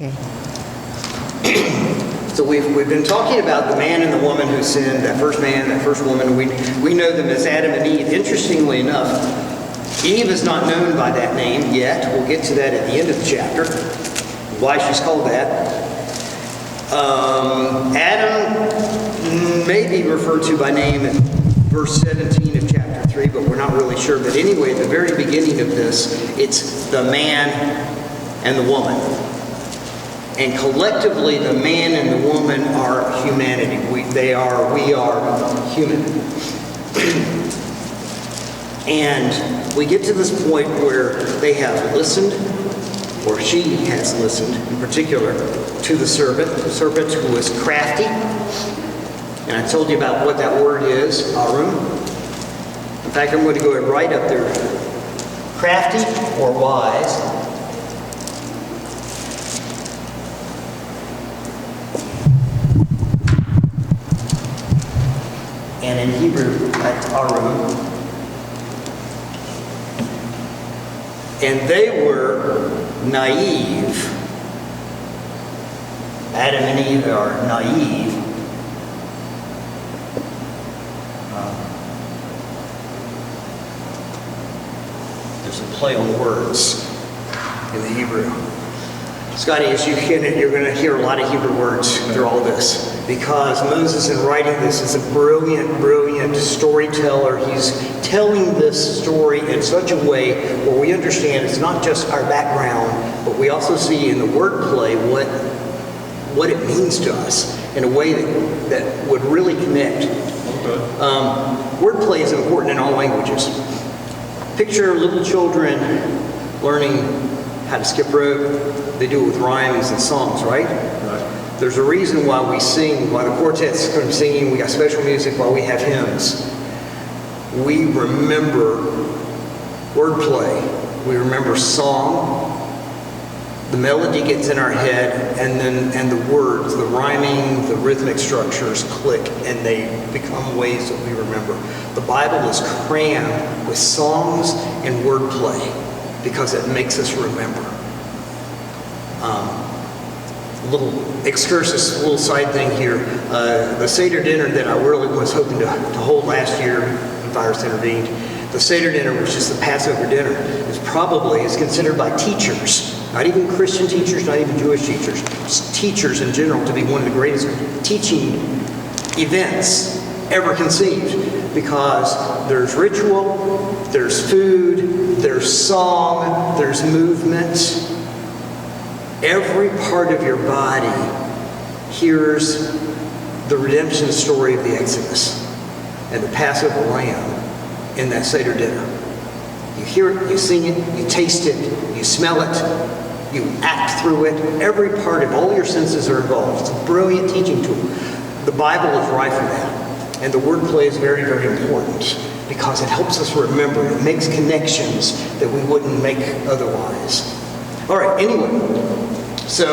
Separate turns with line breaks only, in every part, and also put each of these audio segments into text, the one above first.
Okay.
So we've been talking about the man and the woman who sinned, that first man, that first woman. We know them as Adam and Eve. Interestingly enough, Eve is not known by that name yet. We'll get to that at the end of the chapter, why she's called that. Adam may be referred to by name in verse 17 of chapter 3, but we're not really sure. But anyway, at the very beginning of this, it's the man and the woman. And collectively, the man and the woman are humanity. We are human. And we get to this point where they have listened, or she has listened, in particular, to the serpent who was crafty. And I told you about what that word is, arum. In fact, I'm going to go right up there. Crafty or wise. And in Hebrew, that's arum. And they were naive. Adam and Eve are naive. There's a play on words in the Hebrew. Scotty, as you're going to hear a lot of Hebrew words through all this, because Moses, in writing this, is a brilliant storyteller. He's telling this story in such a way where we understand it's not just our background, but we also see in the wordplay what it means to us in a way that would really connect. Wordplay is important in all languages. Picture little children learning how to skip rope. They do it with rhymes and songs, right? There's a reason why we sing, why the quartet's kind of singing, we got special music, why we have hymns. We remember wordplay. We remember song. The melody gets in our head, and the words, the rhyming, the rhythmic structures click, and they become ways that we remember. The Bible is crammed with songs and wordplay because it makes us remember. Little excursus, little side thing here. The Seder dinner that I really was hoping to hold last year, the virus intervened. The Seder dinner, which is the Passover dinner, is considered by teachers, not even Christian teachers, not even Jewish teachers, just teachers in general, to be one of the greatest teaching events ever conceived, because there's ritual, there's food, there's song, there's movement. Every part of your body hears the redemption story of the Exodus and the Passover lamb in that Seder dinner. You hear it, you sing it, you taste it, you smell it, you act through it. Every part of all your senses are involved. It's a brilliant teaching tool. The Bible is rife for that. And the wordplay is very, very important because it helps us remember. It makes connections that we wouldn't make otherwise. All right, anyway. So,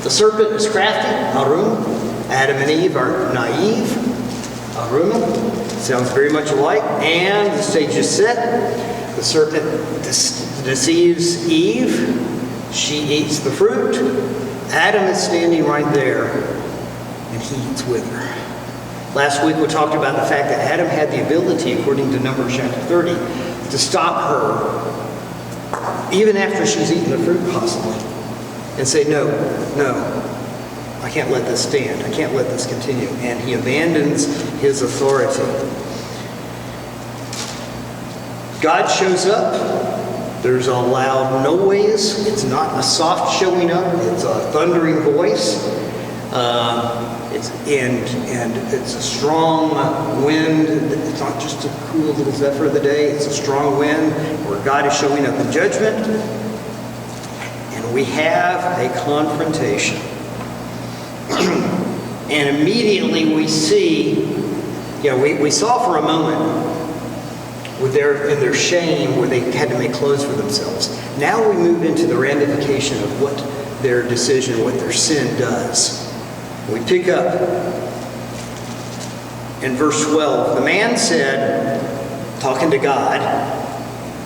the serpent is crafty, arum. Adam and Eve are naive, arum. Sounds very much alike. And the stage is set. The serpent deceives Eve. She eats the fruit. Adam is standing right there, and he eats with her. Last week we talked about the fact that Adam had the ability, according to Numbers chapter 30, to stop her, even after she's eaten the fruit possibly, and say, no, I can't let this stand. I can't let this continue. And he abandons his authority. God shows up. There's a loud noise. It's not a soft showing up. It's a thundering voice. It's a strong wind. It's not just a cool little zephyr of the day. It's a strong wind where God is showing up in judgment. And we have a confrontation. And immediately we see, we saw for a moment in their shame where they had to make clothes for themselves. Now we move into the ramification of what their decision, what their sin does. We pick up in verse 12. The man said, talking to God,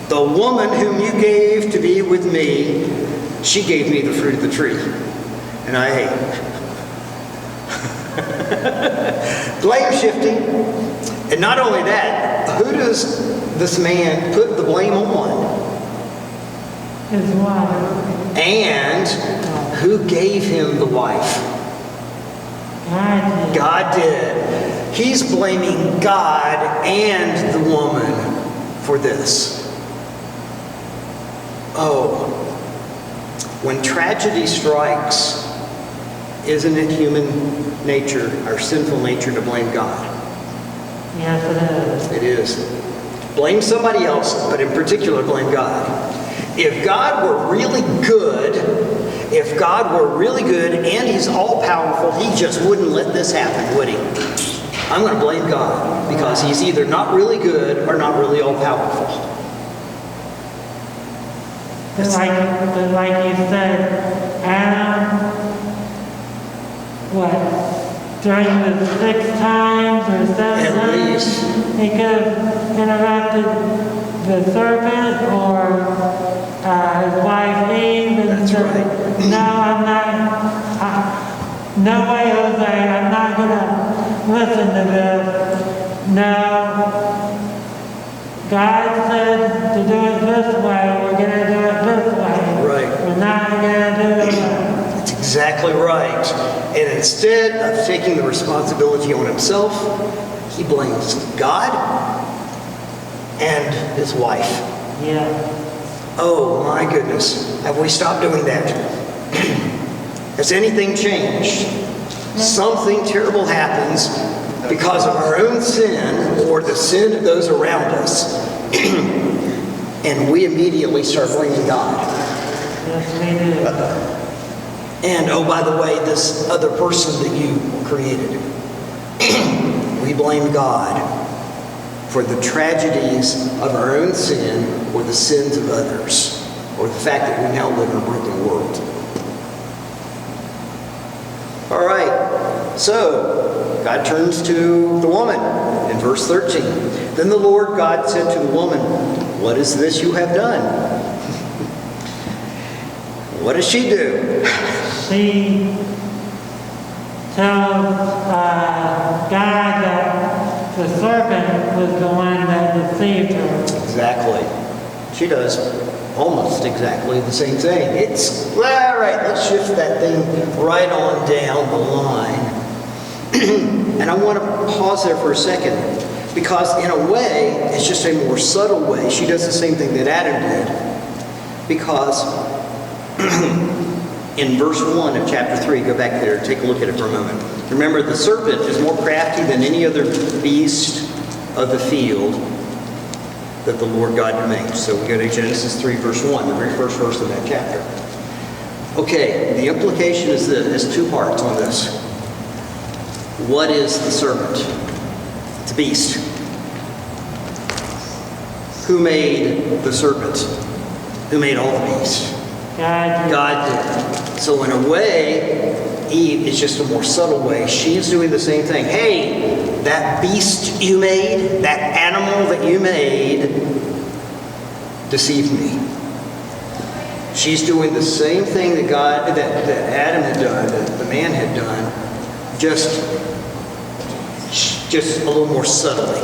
The woman whom you gave to be with me, she gave me the fruit of the tree, and I ate. Blame shifting. And not only that, who does this man put the blame on?
His wife.
And who gave him the wife?
God did.
God did. He's blaming God and the woman for this. Oh, when tragedy strikes, isn't it human nature, our sinful nature, to blame God?
Yes, it is.
It is. Blame somebody else, but in particular, blame God. If God were really good, and He's all-powerful, He just wouldn't let this happen, would He? I'm going to blame God because He's either not really good or not really all-powerful.
But like you said, Adam, during the 6 times or 7 times, he could have interrupted the serpent or his wife Eve and said, no, I'm not, no way, Jose, I'm not going to listen to this. No, God said to do it this way, we're going to do it this way.
Right.
We're not going to do it.
That's exactly right. And instead of taking the responsibility on himself, he blames God and his wife.
Yeah.
Oh my goodness. Have we stopped doing that? Has anything changed? Something terrible happens because of our own sin or the sin of those around us. And we immediately start blaming God.
Yes, we do.
And oh, by the way, this other person that you created. We blame God for the tragedies of our own sin or the sins of others, or the fact that we now live in a broken world. All right, so God turns to the woman in verse 13. Then the Lord God said to the woman, "What is this you have done?" What does she do?
She tells God that the serpent was the one that deceived her.
Exactly. She does almost exactly the same thing. It's, all right, let's shift that thing right on down the line. And I want to pause there for a second, because in a way, it's just a more subtle way. She does the same thing that Adam did, because in verse 1 of chapter 3, go back there, take a look at it for a moment. Remember, the serpent is more crafty than any other beast of the field that the Lord God made. So we go to Genesis 3, verse 1, the very first verse of that chapter. Okay, the implication is this. There's 2 parts on this. What is the serpent? It's a beast. Who made the serpent? Who made all the beasts? God did. So in a way, Eve is just a more subtle way. She's doing the same thing. Hey, that beast you made, that animal that you made, deceived me. She's doing the same thing that Adam had done, that the man had done, just a little more subtly.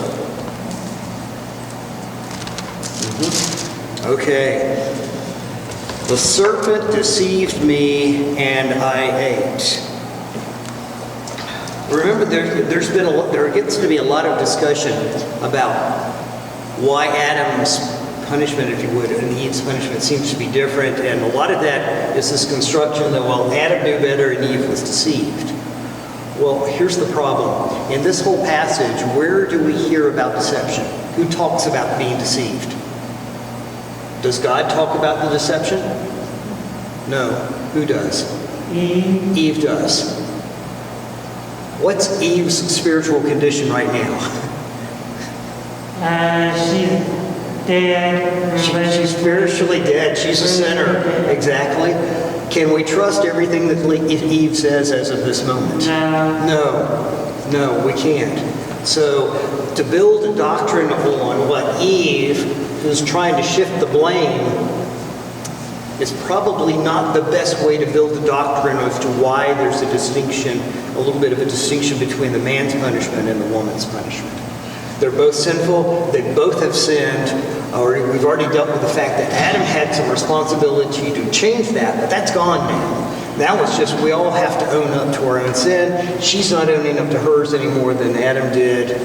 Okay. The serpent deceived me, and I ate. Remember, there gets to be a lot of discussion about why Adam's punishment, if you would, and Eve's punishment seems to be different, and a lot of that is this construction that, well, Adam knew better and Eve was deceived. Well, here's the problem. In this whole passage, where do we hear about deception? Who talks about being deceived? Does God talk about the deception? No. Who does?
Eve.
Eve does. What's Eve's spiritual condition right now?
She's dead.
She's spiritually dead. She's a sinner. Exactly. Can we trust everything that Eve says as of this moment? No, we can't. So to build a doctrine on what Eve who's trying to shift the blame is probably not the best way to build the doctrine as to why there's a distinction, a little bit of a distinction between the man's punishment and the woman's punishment. They're both sinful, they both have sinned, or we've already dealt with the fact that Adam had some responsibility to change that, but that's gone now. Now it's just we all have to own up to our own sin. She's not owning up to hers any more than Adam did.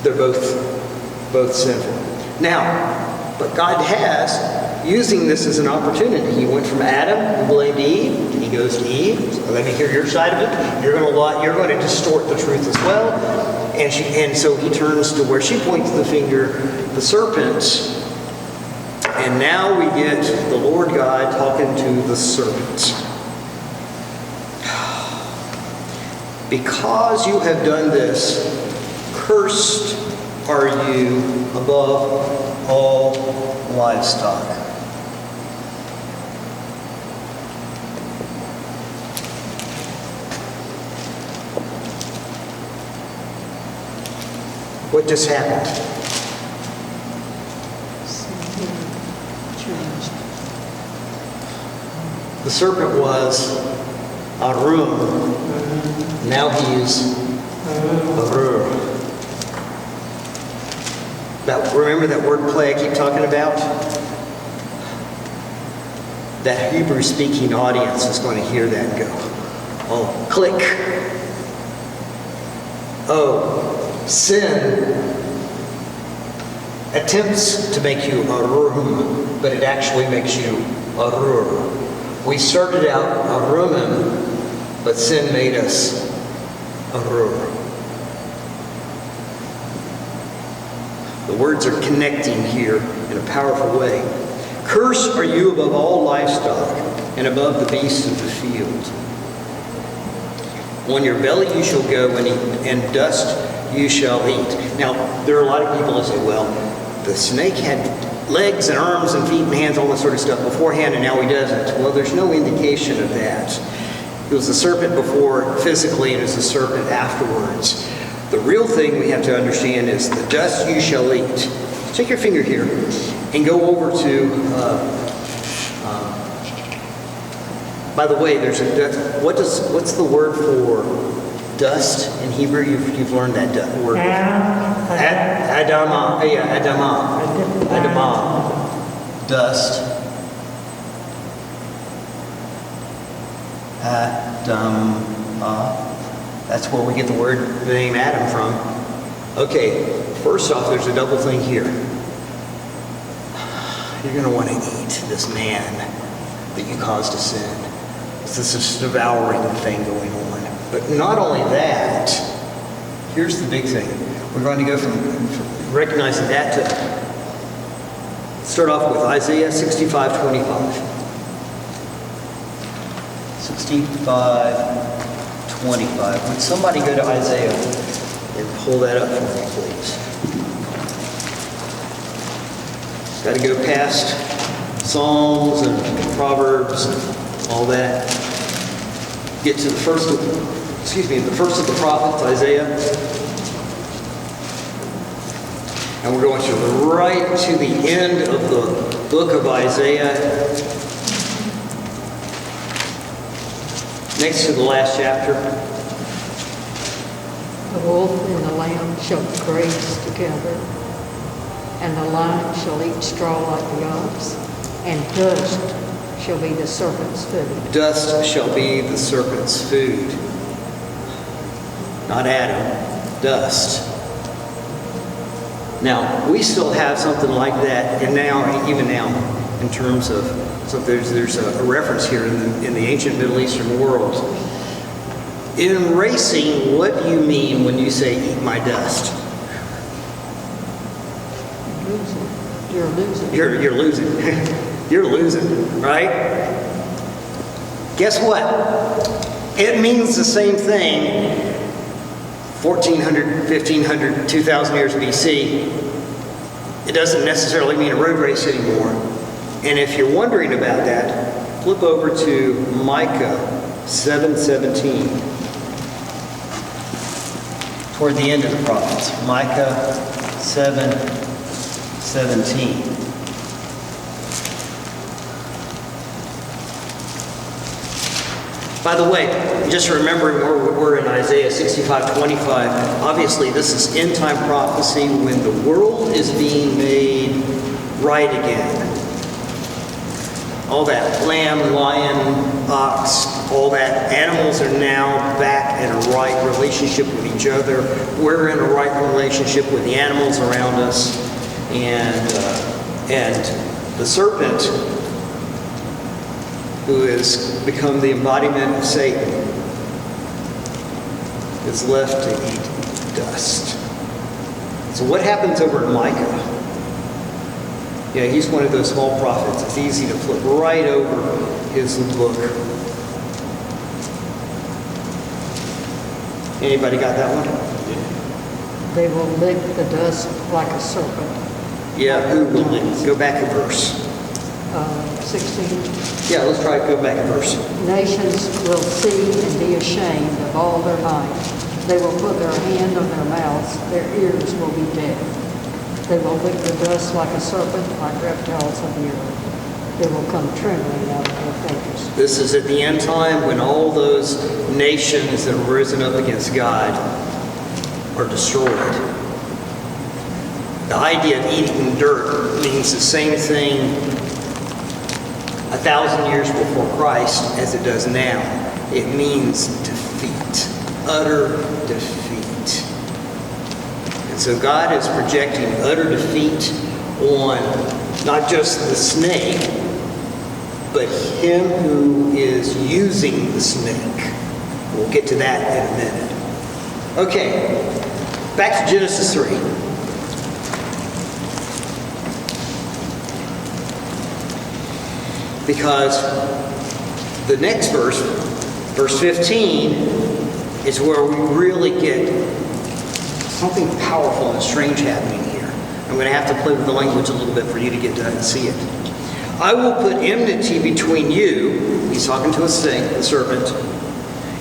They're both sinful. Now, but God has, using this as an opportunity. He went from Adam, who blamed Eve, and he goes to Eve. So let me hear your side of it. You're going to distort the truth as well. And so he turns to where she points the finger, the serpent. And now we get the Lord God talking to the serpent. Because you have done this, cursed are you above all livestock. What just happened? The serpent was Arum. Now he's Arur. Remember that word play I keep talking about? That Hebrew-speaking audience is going to hear that and go, oh, click. Oh, sin attempts to make you Arum, but it actually makes you Arur. We started out Arumim, but sin made us Arur. The words are connecting here in a powerful way. Cursed are you above all livestock and above the beasts of the field. On your belly you shall go and eat, and dust you shall eat. Now, there are a lot of people that say, well, the snake had legs and arms and feet and hands, all that sort of stuff beforehand, and now he doesn't. Well, there's no indication of that. It was the serpent before physically, and it's the serpent afterwards. The real thing we have to understand is the dust you shall eat. Take your finger here and go over to, by the way, there's a, what's the word for dust in Hebrew? You've learned that word. Adamah. Yeah, Adamah. Adamah. Dust. Adamah. That's where we get the name Adam from. Okay, first off, there's a double thing here. You're going to want to eat this man that you caused to sin. It's this devouring thing going on. But not only that, here's the big thing. We're going to go from recognizing that to start off with Isaiah 65:25. 65:25. Would somebody go to Isaiah and pull that up for me, please? Got to go past Psalms and Proverbs and all that. Get to the first of the prophets, Isaiah. And we're going to right to the end of the book of Isaiah. Next to the last chapter.
The wolf and the lamb shall graze together, and the lion shall eat straw like the ox, and dust shall be the serpent's food.
Dust shall be the serpent's food. Not Adam, dust. Now, we still have something like that, and even now, in terms of, so there's a reference here in the ancient Middle Eastern world. In racing, what do you mean when you say, eat my dust?
You're losing.
You're losing. You're losing, right? Guess what? It means the same thing 1,400, 1,500, 2,000 years BC. It doesn't necessarily mean a road race anymore. And if you're wondering about that, flip over to Micah 7:17. Toward the end of the prophets. Micah 7:17. By the way, just remembering where we're in Isaiah 65:25, obviously this is end-time prophecy when the world is being made right again. All that lamb, lion, ox, all that, animals are now back in a right relationship with each other. We're in a right relationship with the animals around us. And the serpent, who has become the embodiment of Satan, is left to eat dust. So what happens over in Micah? Yeah, he's one of those small prophets. It's easy to flip right over his book. Anybody got that one?
They will lick the dust like a serpent.
Yeah, who will lick? Go back a verse.
16.
Yeah, let's try to go back a verse.
Nations will see and be ashamed of all their might. They will put their hand on their mouths. Their ears will be deaf. They will lick the dust like a serpent, like reptiles of the earth. They will come trembling out of their fingers.
This is at the end time when all those nations that have risen up against God are destroyed. The idea of eating dirt means the same thing 1,000 years before Christ as it does now. It means defeat, utter defeat. And so God is projecting utter defeat on not just the snake, but him who is using the snake. We'll get to that in a minute. Okay, back to Genesis 3. Because the next verse, verse 15, is where we really get something powerful and strange happening here. I'm going to have to play with the language a little bit for you to get to see it. I will put enmity between you, he's talking to a snake, the serpent,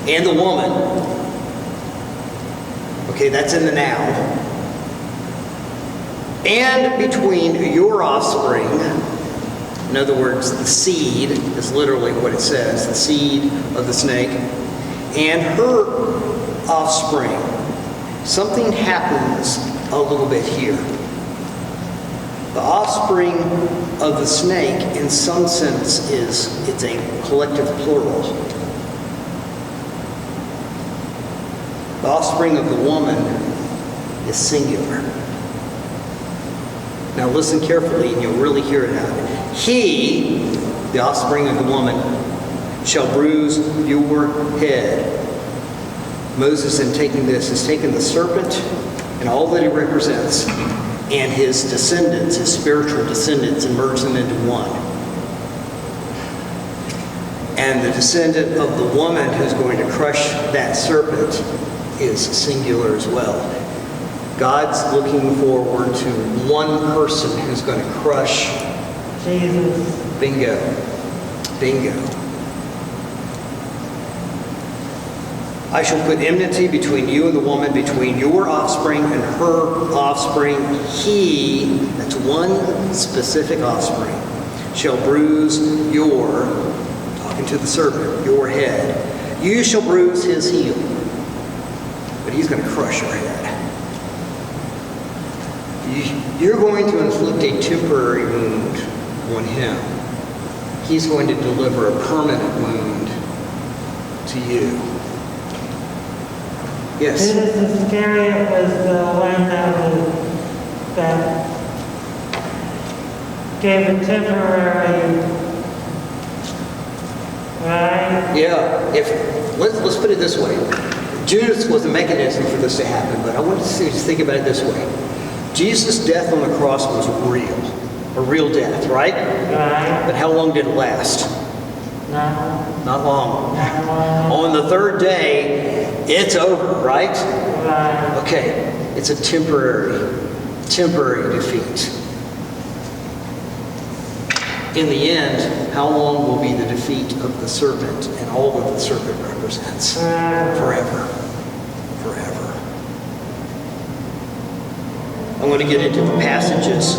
and the woman. Okay, that's in the now. And between your offspring, in other words, the seed is literally what it says, the seed of the snake, and her offspring. Something happens a little bit here. The offspring of the snake, in some sense, it's a collective plural. The offspring of the woman is singular. Now listen carefully and you'll really hear it out. He, the offspring of the woman, shall bruise your head. Moses, in taking this, has taken the serpent and all that he represents and his descendants, his spiritual descendants, and merged them into one. And the descendant of the woman who's going to crush that serpent is singular as well. God's looking forward to one person who's going to crush
Jesus.
Bingo. Bingo. I shall put enmity between you and the woman, between your offspring and her offspring. He, that's one specific offspring, shall bruise your, talking to the serpent, your head. You shall bruise his heel, but he's going to crush your head. You're going to inflict a temporary wound on him. He's going to deliver a permanent wound to you. Yes?
Judas Iscariot was the one that gave a temporary, right?
Yeah. Let's put it this way. Judas was the mechanism for this to happen, but I want you to think about it this way. Jesus' death on the cross was real. A real death, right?
Right.
But how long did it last?
No.
Not long.
Not long.
On the third day, it's over, right?
Right.
Okay, it's a temporary defeat. In the end, how long will be the defeat of the serpent and all that the serpent represents? Forever. Forever. I'm going to get into the passages.